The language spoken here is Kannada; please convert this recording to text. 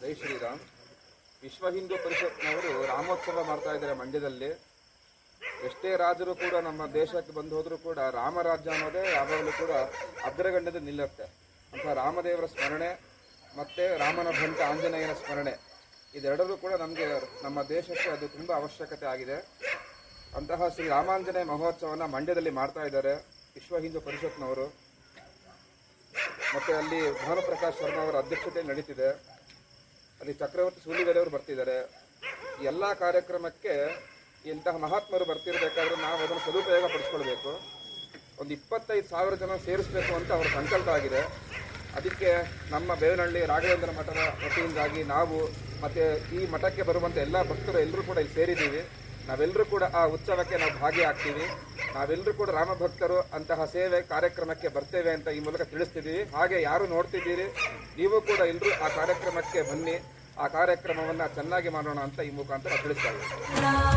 ಜೈ ಶ್ರೀರಾಮ್. ವಿಶ್ವ ಹಿಂದೂ ಪರಿಷತ್ನವರು ರಾಮೋತ್ಸವ ಮಾಡ್ತಾ ಇದ್ದಾರೆ ಮಂಡ್ಯದಲ್ಲಿ. ಎಷ್ಟೇ ರಾಜರು ಕೂಡ ನಮ್ಮ ದೇಶಕ್ಕೆ ಬಂದು ಹೋದರೂ ಕೂಡ ರಾಮರಾಜ್ಯ ಅನ್ನೋದೇ ಯಾವಾಗಲೂ ಕೂಡ ಅಗ್ರಗಣ್ಯದಲ್ಲಿ ನಿಲ್ಲುತ್ತೆ ಅಂತ. ರಾಮದೇವರ ಸ್ಮರಣೆ ಮತ್ತು ರಾಮನ ಭಂಟ ಆಂಜನೇಯನ ಸ್ಮರಣೆ ಇದೆರಡರೂ ಕೂಡ ನಮಗೆ ನಮ್ಮ ದೇಶಕ್ಕೆ ಅದು ತುಂಬ ಅವಶ್ಯಕತೆ ಆಗಿದೆ. ಅಂತಹ ಶ್ರೀ ರಾಮಾಂಜನೇಯ ಮಹೋತ್ಸವನ ಮಂಡ್ಯದಲ್ಲಿ ಮಾಡ್ತಾ ಇದ್ದಾರೆ ವಿಶ್ವ ಹಿಂದೂ ಪರಿಷತ್ನವರು. ಮತ್ತು ಅಲ್ಲಿ ಭಾನುಪ್ರಕಾಶ್ ಶರ್ಮಾ ಅವರ ಅಧ್ಯಕ್ಷತೆಯಲ್ಲಿ ನಡೀತಿದೆ. ಅಲ್ಲಿ ಚಕ್ರವರ್ತಿ ಸೂಲಿಬೆಲೆಯವರು ಬರ್ತಿದ್ದಾರೆ. ಎಲ್ಲ ಕಾರ್ಯಕ್ರಮಕ್ಕೆ ಇಂತಹ ಮಹಾತ್ಮರು ಬರ್ತಿರ್ಬೇಕಾದ್ರೆ ನಾವು ಅದನ್ನು ಸದುಪಯೋಗ ಪಡಿಸ್ಕೊಳ್ಬೇಕು. ಒಂದು 25,000 ಜನ ಸೇರಿಸಬೇಕು ಅಂತ ಅವರ ಸಂಕಲ್ಪ ಆಗಿದೆ. ಅದಕ್ಕೆ ನಮ್ಮ ಬೇವನಹಳ್ಳಿ ರಾಘವೇಂದ್ರ ಮಠದ ವತಿಯಿಂದಾಗಿ ನಾವು ಮತ್ತು ಈ ಮಠಕ್ಕೆ ಬರುವಂಥ ಎಲ್ಲ ಭಕ್ತರು ಎಲ್ಲರೂ ಕೂಡ ಇಲ್ಲಿ ಸೇರಿದ್ದೀವಿ. ನಾವೆಲ್ಲರೂ ಕೂಡ ಆ ಉತ್ಸವಕ್ಕೆ ನಾವು ಭಾಗಿಯಾಗ್ತೀವಿ. ನಾವೆಲ್ಲರೂ ಕೂಡ ರಾಮಭಕ್ತರು ಅಂತಹ ಸೇವೆ ಕಾರ್ಯಕ್ರಮಕ್ಕೆ ಬರ್ತೇವೆ ಅಂತ ಈ ಮೂಲಕ ತಿಳಿಸ್ತಿದ್ದೀವಿ. ಹಾಗೆ ಯಾರು ನೋಡ್ತಿದ್ದೀರಿ ನೀವು ಕೂಡ ಎಲ್ಲರೂ ಆ ಕಾರ್ಯಕ್ರಮಕ್ಕೆ ಬನ್ನಿ, ಆ ಕಾರ್ಯಕ್ರಮವನ್ನು ಚೆನ್ನಾಗಿ ಮಾಡೋಣ ಅಂತ ಈ ಮುಖಾಂತರ ತಿಳಿಸ್ತಾ ಇದ್ದೀವಿ.